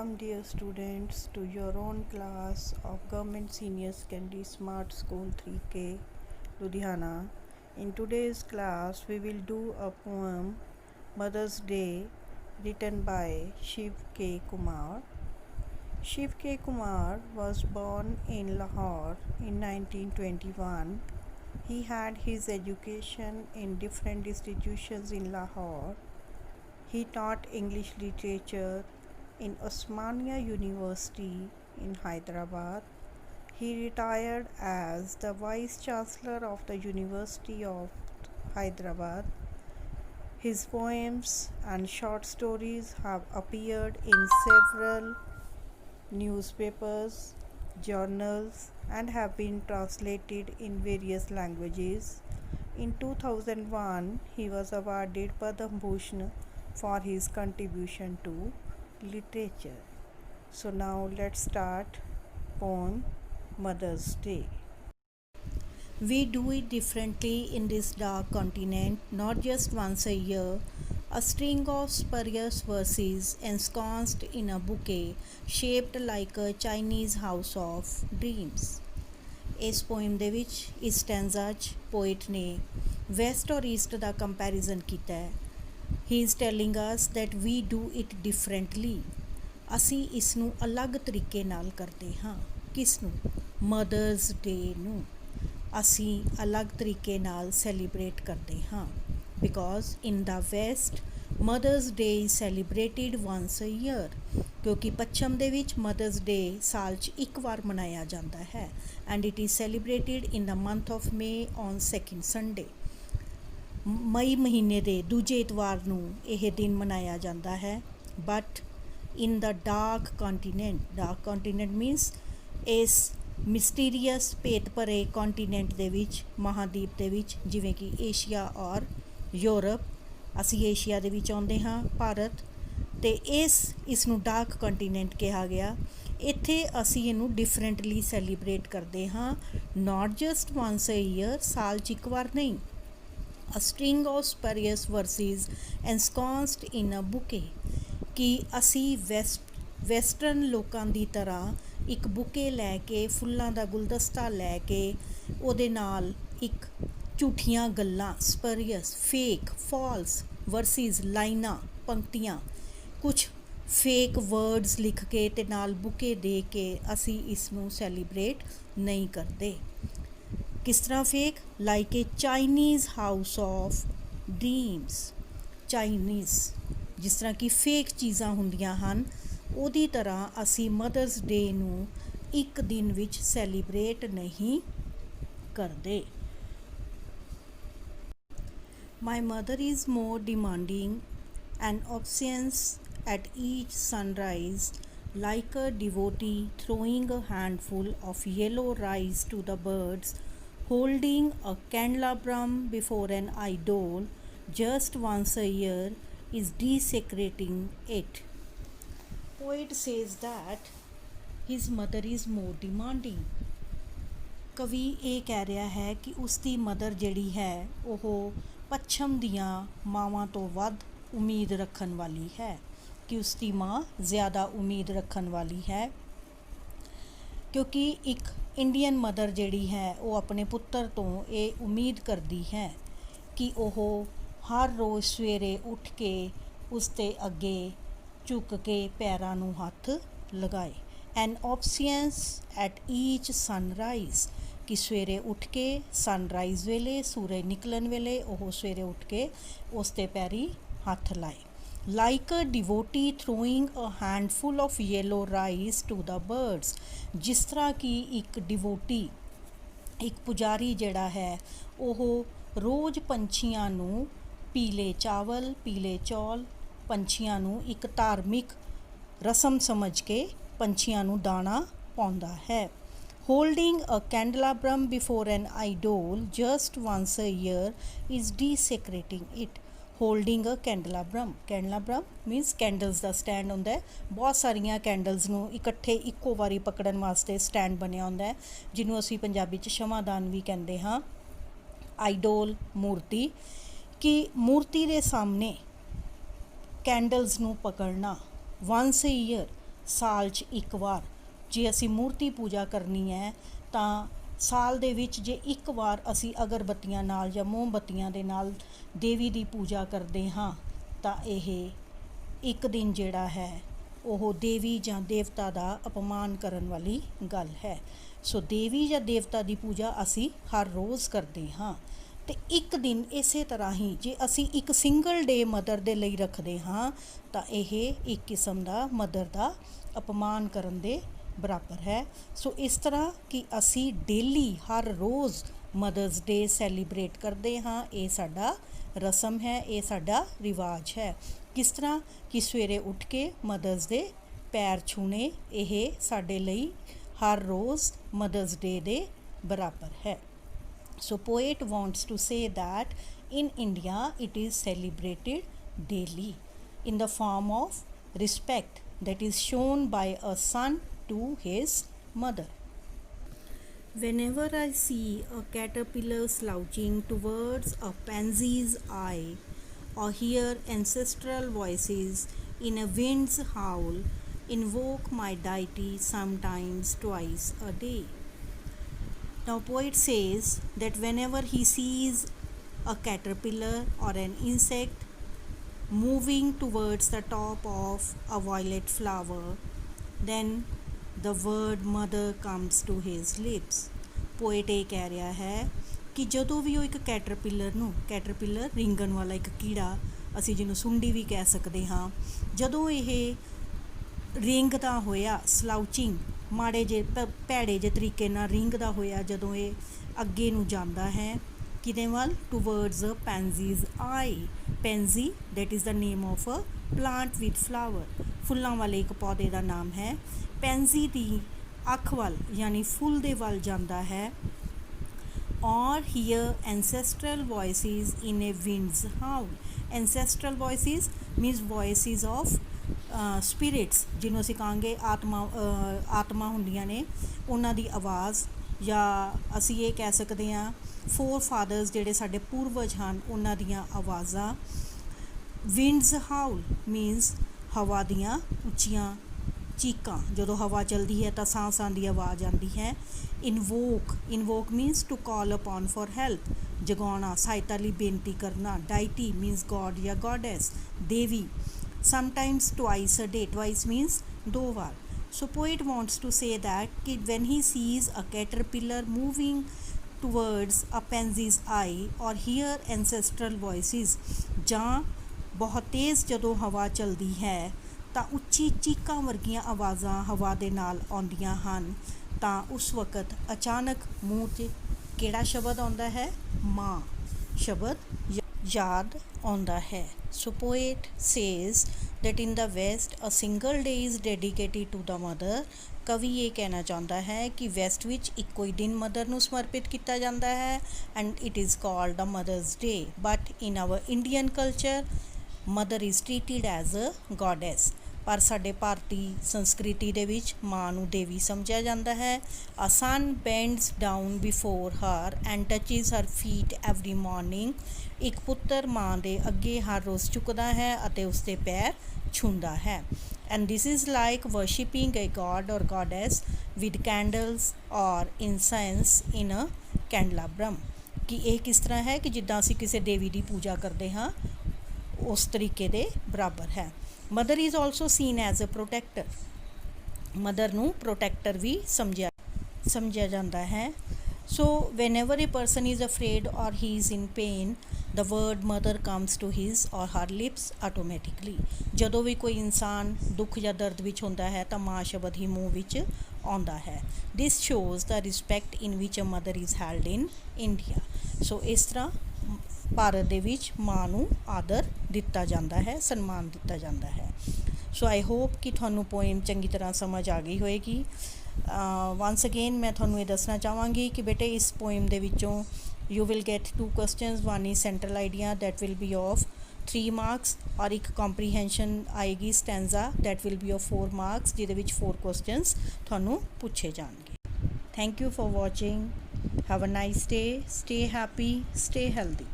Welcome, dear students, to your own class of Government Senior Secondary Smart School 3K, Ludhiana. In today's class, we will do a poem, Mother's Day, written by Shiv K. Kumar. Shiv K. Kumar was born in Lahore in 1921. He had his education in different institutions in Lahore. He taught English literature in Osmania University in Hyderabad. He retired as the Vice Chancellor of the University of Hyderabad. His poems and short stories have appeared in several newspapers, journals, and have been translated in various languages. In 2001, he was awarded Padma Bhushan for his contribution to literature. So now let's start poem Mother's Day. We do it differently in this dark continent, not just once a year. A string of spurious verses ensconced in a bouquet shaped like a Chinese house of dreams. ਇਸ poem ਦੇ ਵਿੱਚ ਇਸ ਸਟੈਂਜ਼ਾ 'ਚ poet ਨੇ West ਔਰ East ਦਾ comparison ਕੀਤਾ ਹੈ. He is telling us that we do it differently. ਅਸੀਂ ਇਸ ਨੂੰ ਅਲੱਗ ਤਰੀਕੇ ਨਾਲ ਕਰਦੇ ਹਾਂ. ਕਿਸ ਨੂੰ? ਮਦਰਸ ਡੇ ਨੂੰ ਅਸੀਂ ਅਲੱਗ ਤਰੀਕੇ ਨਾਲ ਸੈਲੀਬ੍ਰੇਟ ਕਰਦੇ ਹਾਂ. Because in the west mother's day is celebrated once a year. ਕਿਉਂਕਿ ਪੱਛਮ ਦੇ ਵਿੱਚ ਮਦਰਸ ਡੇ ਸਾਲ 'ਚ ਇੱਕ ਵਾਰ ਮਨਾਇਆ ਜਾਂਦਾ ਹੈ. And it is celebrated in the month of May on second Sunday. ਮਈ ਮਹੀਨੇ ਦੇ ਦੂਜੇ ਇਤਵਾਰ ਨੂੰ ਇਹ ਦਿਨ ਮਨਾਇਆ ਜਾਂਦਾ ਹੈ. But in the dark continent means ਇਸ ਮਿਸਟੀਰੀਅਸ ਭੇਤ ਭਰੇ ਕੰਟੀਨੈਂਟ ਦੇ ਵਿੱਚ, ਮਹਾਦੀਪ ਦੇ ਵਿੱਚ, ਜਿਵੇਂ ਕਿ ਏਸ਼ੀਆ ਔਰ ਯੂਰਪ, ਅਸੀਂ ਏਸ਼ੀਆ ਦੇ ਵਿੱਚ ਆਉਂਦੇ ਹਾਂ, ਭਾਰਤ, ਅਤੇ ਇਸ ਨੂੰ ਡਾਰਕ ਕੰਟੀਨੈਂਟ ਕਿਹਾ ਗਿਆ. ਇੱਥੇ ਅਸੀਂ ਇਹਨੂੰ ਡਿਫਰੈਂਟਲੀ ਸੈਲੀਬ੍ਰੇਟ ਕਰਦੇ ਹਾਂ. ਨਾਟ ਜਸਟ ਵੰਸ ਅ ਈਅਰ, ਸਾਲ 'ਚ ਇੱਕ ਵਾਰ ਨਹੀਂ. ਅ ਸਟਰਿੰਗ ਆਫ ਸਪਰੀਅਸ ਵਰਸਿਸ ਐਨਸਕੌਂਸਡ ਇਨ ਅ ਬੁਕੇ. ਕਿ ਅਸੀਂ ਵੈਸਟਰਨ ਲੋਕਾਂ ਦੀ ਤਰ੍ਹਾਂ ਇੱਕ ਬੁਕੇ ਲੈ ਕੇ, ਫੁੱਲਾਂ ਦਾ ਗੁਲਦਸਤਾ ਲੈ ਕੇ, ਉਹਦੇ ਨਾਲ ਇੱਕ ਝੂਠੀਆਂ ਗੱਲਾਂ, ਸਪਰੀਅਸ, ਫੇਕ, ਫਾਲਸ ਵਰਸਿਸ, ਲਾਈਨਾਂ, ਪੰਕਤੀਆਂ, ਕੁਛ ਫੇਕ ਵਰਡਸ ਲਿਖ ਕੇ ਅਤੇ ਨਾਲ ਬੁਕੇ ਦੇ ਕੇ ਅਸੀਂ ਇਸ ਨੂੰ ਸੈਲੀਬ੍ਰੇਟ ਨਹੀਂ ਕਰਦੇ. ਕਿਸ ਤਰ੍ਹਾਂ fake? Like A Chinese house of dreams. Chinese ਜਿਸ ਤਰ੍ਹਾਂ ਕਿ ਫੇਕ ਚੀਜ਼ਾਂ ਹੁੰਦੀਆਂ ਹਨ, ਉਹਦੀ ਤਰ੍ਹਾਂ ਅਸੀਂ ਮਦਰਸ ਡੇ ਨੂੰ ਇੱਕ ਦਿਨ ਵਿੱਚ ਸੈਲੀਬ੍ਰੇਟ ਨਹੀਂ ਕਰਦੇ. My mother is more demanding and obscene at each sunrise, like a devotee throwing a handful of yellow rice to the birds, holding a candelabrum before an idol just once a year is desecrating it. Poet says that his mother is more demanding. ਕਵੀ ਇਹ ਕਹਿ ਰਿਹਾ ਹੈ ਕਿ ਉਸ ਦੀ mother ਜਿਹੜੀ ਹੈ ਉਹ ਪੱਛਮ ਦੀਆਂ ਮਾਵਾਂ ਤੋਂ ਵੱਧ ਉਮੀਦ ਰੱਖਣ ਵਾਲੀ ਹੈ. ਕਿ ਉਸ ਦੀ ਮਾਂ ਜ਼ਿਆਦਾ ਉਮੀਦ ਰੱਖਣ ਵਾਲੀ ਹੈ. ਕਿਉਂਕਿ ਇੱਕ ਇੰਡੀਅਨ ਮਦਰ ਜਿਹੜੀ ਹੈ ਉਹ ਆਪਣੇ ਪੁੱਤਰ ਤੋਂ ਇਹ ਉਮੀਦ ਕਰਦੀ ਹੈ ਕਿ ਉਹ ਹਰ ਰੋਜ਼ ਸਵੇਰੇ ਉੱਠ ਕੇ ਉਸ ਦੇ ਅੱਗੇ ਝੁੱਕ ਕੇ ਪੈਰਾਂ ਨੂੰ ਹੱਥ ਲਗਾਏ. ਐਨ ਓਬਸੀਐਂਸ ਐਟ ਈਚ ਸਨਰਾਈਜ਼. ਕਿ ਸਵੇਰੇ ਉੱਠ ਕੇ ਸਨਰਾਈਜ਼ ਵੇਲੇ, ਸੂਰਜ ਨਿਕਲਣ ਵੇਲੇ ਉਹ ਸਵੇਰੇ ਉੱਠ ਕੇ ਉਸ ਦੇ ਪੈਰੀ ਹੱਥ ਲਾਏ. Like a devotee throwing a handful of yellow rice to the birds. ਜਿਸ ਤਰ੍ਹਾਂ ਕਿ ਇੱਕ ਡਿਵੋਟੀ, ਇੱਕ ਪੁਜਾਰੀ ਜਿਹੜਾ ਹੈ ਉਹ ਰੋਜ਼ ਪੰਛੀਆਂ ਨੂੰ ਪੀਲੇ ਚਾਵਲ, ਪੀਲੇ ਚੌਲ, ਪੰਛੀਆਂ ਨੂੰ ਇੱਕ ਧਾਰਮਿਕ ਰਸਮ ਸਮਝ ਕੇ ਪੰਛੀਆਂ ਨੂੰ ਦਾਣਾ ਪਾਉਂਦਾ ਹੈ. Holding a candelabrum before an idol just once a year is desecrating it. Holding a candelabrum. Candelabrum means candles the stand ਹੁੰਦਾ ਹੈ. ਬਹੁਤ ਸਾਰੀਆਂ ਕੈਂਡਲਸ ਨੂੰ ਇਕੱਠੇ ਇੱਕੋ ਵਾਰੀ ਪਕੜਨ ਵਾਸਤੇ ਸਟੈਂਡ ਬਣਿਆ ਹੁੰਦਾ ਹੈ, ਜਿਹਨੂੰ ਅਸੀਂ ਪੰਜਾਬੀ 'ਚ ਸ਼ਮਾਦਾਨ ਵੀ ਕਹਿੰਦੇ ਹਾਂ. ਆਈਡੋਲ ਮੂਰਤੀ. ਕਿ ਮੂਰਤੀ ਦੇ ਸਾਹਮਣੇ ਕੈਂਡਲਸ ਨੂੰ ਪਕੜਨਾ ਵੰਸ ਅ ਈਅਰ, ਸਾਲ 'ਚ ਇੱਕ ਵਾਰ ਜੇ ਅਸੀਂ ਮੂਰਤੀ ਪੂਜਾ ਕਰਨੀ ਹੈ ਤਾਂ ਸਾਲ ਦੇ ਵਿੱਚ ਜੇ ਇੱਕ ਵਾਰ ਅਸੀਂ ਅਗਰਬੱਤੀਆਂ ਨਾਲ ਜਾਂ ਮੋਮਬੱਤੀਆਂ ਦੇ ਨਾਲ ਦੇਵੀ ਦੀ ਪੂਜਾ ਕਰਦੇ ਹਾਂ ਤਾਂ ਇਹ ਇੱਕ ਦਿਨ ਜਿਹੜਾ ਹੈ ਉਹ ਦੇਵੀ ਜਾਂ ਦੇਵਤਾ ਦਾ ਅਪਮਾਨ ਕਰਨ ਵਾਲੀ ਗੱਲ ਹੈ। ਸੋ ਦੇਵੀ ਜਾਂ ਦੇਵਤਾ ਦੀ ਪੂਜਾ ਅਸੀਂ ਹਰ ਰੋਜ਼ ਕਰਦੇ ਹਾਂ ਅਤੇ ਇੱਕ ਦਿਨ ਇਸੇ ਤਰ੍ਹਾਂ ਹੀ ਜੇ ਅਸੀਂ ਇੱਕ ਸਿੰਗਲ ਡੇ ਮਦਰ ਦੇ ਲਈ ਰੱਖਦੇ ਹਾਂ ਤਾਂ ਇਹ ਇੱਕ ਕਿਸਮ ਦਾ ਮਦਰ ਦਾ ਅਪਮਾਨ ਕਰਨ ਦੇ ਬਰਾਬਰ ਹੈ। ਸੋ ਇਸ ਤਰ੍ਹਾਂ ਕਿ ਅਸੀਂ ਡੇਲੀ ਹਰ ਰੋਜ਼ ਮਦਰਸ ਡੇ ਸੈਲੀਬ੍ਰੇਟ ਕਰਦੇ ਹਾਂ, ਇਹ ਸਾਡਾ ਰਸਮ ਹੈ, ਇਹ ਸਾਡਾ ਰਿਵਾਜ ਹੈ। ਕਿਸ ਤਰ੍ਹਾਂ ਕਿ ਸਵੇਰੇ ਉੱਠ ਕੇ ਮਦਰਸ ਦੇ ਪੈਰ ਛੂਹਣੇ, ਇਹ ਸਾਡੇ ਲਈ ਹਰ ਰੋਜ਼ ਮਦਰਸ ਡੇ ਦੇ ਬਰਾਬਰ ਹੈ। So poet wants to say that in India it is celebrated daily in the form of respect that is shown by a son to his mother. Whenever I see a caterpillar slouching towards a pansy's eye or hear ancestral voices in a wind's howl, invoke my deity sometimes twice a day. Now poet says that whenever he sees a caterpillar or an insect moving towards the top of a violet flower, then the word mother comes to his lips. Poet ਇਹ ਕਹਿ ਰਿਹਾ ਹੈ ਕਿ ਜਦੋਂ ਵੀ ਉਹ ਇੱਕ caterpillar ਰਿੰਗਣ ਵਾਲਾ ਇੱਕ ਕੀੜਾ, ਅਸੀਂ ਜਿਹਨੂੰ ਸੁੰਡੀ ਵੀ ਕਹਿ ਸਕਦੇ ਹਾਂ, ਜਦੋਂ ਇਹ ਰਿੰਗਦਾ ਹੋਇਆ ਸਲਾਊਚਿੰਗ ਮਾੜੇ ਜਿਹੇ ਭੈੜੇ ਜਿਹੇ ਤਰੀਕੇ ਨਾਲ ਰਿੰਗਦਾ ਹੋਇਆ ਜਦੋਂ ਇਹ ਅੱਗੇ ਨੂੰ ਜਾਂਦਾ ਹੈ ਕਿਹਦੇ ਵੱਲ, towards a pansies eye. Pansy that is the name of a plant with flower, ਫੁੱਲਾਂ ਵਾਲੇ ਇੱਕ ਪੌਦੇ ਦਾ ਨਾਮ ਹੈ। ਪੈਨਜ਼ੀ ਦੀ ਅੱਖ ਵੱਲ ਯਾਨੀ ਫੁੱਲ ਦੇ ਵੱਲ ਜਾਂਦਾ ਹੈ। Or hear ancestral voices in a wind's howl. Ancestral voices means voices of spirits, ਜਿਹਨੂੰ ਅਸੀਂ ਕਹਾਂਗੇ ਆਤਮਾ ਹੁੰਦੀਆਂ ਨੇ, ਉਹਨਾਂ ਦੀ ਆਵਾਜ਼, ਜਾਂ ਅਸੀਂ ਇਹ ਕਹਿ ਸਕਦੇ ਹਾਂ ਫੋਰ ਫਾਦਰਸ ਜਿਹੜੇ ਸਾਡੇ ਪੂਰਵਜ ਹਨ ਉਹਨਾਂ ਦੀਆਂ ਆਵਾਜ਼ਾਂ। ਵਿੰਡਸ ਹਾਊਲ ਮੀਨਸ ਹਵਾ ਦੀਆਂ ਉੱਚੀਆਂ ਚੀਕਾਂ, ਜਦੋਂ ਹਵਾ ਚੱਲਦੀ ਹੈ ਤਾਂ ਸਾਂ ਦੀ ਆਵਾਜ਼ ਆਉਂਦੀ ਹੈ। Invoke means to call upon for help, ਜਗਾਉਣਾ, ਸਹਾਇਤਾ ਲਈ ਬੇਨਤੀ ਕਰਨਾ। ਡਾਇਟੀ ਮੀਨਸ ਗॉड ਜਾਂ ਗॉडेस, ਦੇਵੀ। Sometimes twice a day, twice means ਦੋ ਵਾਰ। So poet wants to say that when he sees a caterpillar moving towards a pansy's eye or hear ancestral voices, ਜਾਂ ਬਹੁਤ ਤੇਜ਼ ਜਦੋਂ ਹਵਾ ਚੱਲਦੀ ਹੈ ਤਾਂ ਉੱਚੀ ਚੀਕਾਂ ਵਰਗੀਆਂ ਆਵਾਜ਼ਾਂ ਹਵਾ ਦੇ ਨਾਲ ਆਉਂਦੀਆਂ ਹਨ, ਤਾਂ ਉਸ ਵਕਤ ਅਚਾਨਕ ਮੂੰਹ 'ਚ ਕਿਹੜਾ ਸ਼ਬਦ ਆਉਂਦਾ ਹੈ? ਮਾਂ ਸ਼ਬਦ ਯਾਦ ਆਉਂਦਾ ਹੈ। So poet says that in the West a single day is dedicated to the mother. ਕਵੀ ਇਹ ਕਹਿਣਾ ਚਾਹੁੰਦਾ ਹੈ ਕਿ ਵੈਸਟ ਵਿੱਚ ਇੱਕੋ ਹੀ ਦਿਨ ਮਦਰ ਨੂੰ ਸਮਰਪਿਤ ਕੀਤਾ ਜਾਂਦਾ ਹੈ and it is called the Mother's Day. But in our Indian culture mother is treated as a goddess. ਪਰ ਸਾਡੇ ਭਾਰਤੀ ਸੰਸਕ੍ਰਿਤੀ ਦੇ ਵਿੱਚ ਮਾਂ ਨੂੰ ਦੇਵੀ ਸਮਝਿਆ ਜਾਂਦਾ ਹੈ। A son bends down before her and touches her feet every morning. ਇੱਕ ਪੁੱਤਰ ਮਾਂ ਦੇ ਅੱਗੇ ਹਰ ਰੋਜ਼ ਝੁਕਦਾ ਹੈ ਅਤੇ ਉਸਦੇ ਪੈਰ ਛੂੰਹਦਾ ਹੈ। And this is like worshipping a god or goddess with candles or incense in a candelabrum. ਕਿ ਇਹ ਕਿਸ ਤਰ੍ਹਾਂ ਹੈ ਕਿ ਜਿੱਦਾਂ ਅਸੀਂ ਕਿਸੇ ਦੇਵੀ ਦੀ ਪੂਜਾ ਕਰਦੇ ਹਾਂ ਉਸ ਤਰੀਕੇ ਦੇ ਬਰਾਬਰ ਹੈ। Mother is also seen as a protector. Mother ਨੂੰ ਪ੍ਰੋਟੈਕਟਰ ਵੀ ਸਮਝਿਆ ਜਾਂਦਾ ਹੈ। ਸੋ whenever a person is afraid or he is in pain, the word mother comes to his or her lips automatically. ਜਦੋਂ ਵੀ ਕੋਈ ਇਨਸਾਨ ਦੁੱਖ ਜਾਂ ਦਰਦ ਵਿੱਚ ਹੁੰਦਾ ਹੈ ਤਾਂ ਮਾਂ ਸ਼ਬਦ ਹੀ ਮੂੰਹ ਵਿੱਚ ਆਉਂਦਾ ਹੈ। This shows the respect in which a mother is held in India. ਸੋ ਇਸ ਤਰ੍ਹਾਂ ਭਾਰਤ ਦੇ ਵਿੱਚ ਮਾਂ ਨੂੰ ਆਦਰ ਦਿੱਤਾ ਜਾਂਦਾ ਹੈ, ਸਨਮਾਨ ਦਿੱਤਾ ਜਾਂਦਾ ਹੈ। ਸੋ ਆਈ ਹੋਪ ਕਿ ਤੁਹਾਨੂੰ ਪੋਇਮ ਚੰਗੀ ਤਰ੍ਹਾਂ ਸਮਝ ਆ ਗਈ ਹੋਏਗੀ। ਵਨਸ ਅਗੇਨ ਮੈਂ ਤੁਹਾਨੂੰ ਇਹ ਦੱਸਣਾ ਚਾਹਾਂਗੀ ਕਿ ਬੇਟੇ ਇਸ ਪੋਇਮ ਦੇ ਵਿੱਚੋਂ you will get 2 questions. One is central idea that will be of 3 marks ਔਰ ਇੱਕ comprehension ਆਏਗੀ stanza that will be of 4 marks ਜਿਹਦੇ ਵਿੱਚ 4 questions ਤੁਹਾਨੂੰ ਪੁੱਛੇ ਜਾਣਗੇ। Thank you for watching. Have a nice day. Stay happy. Stay healthy.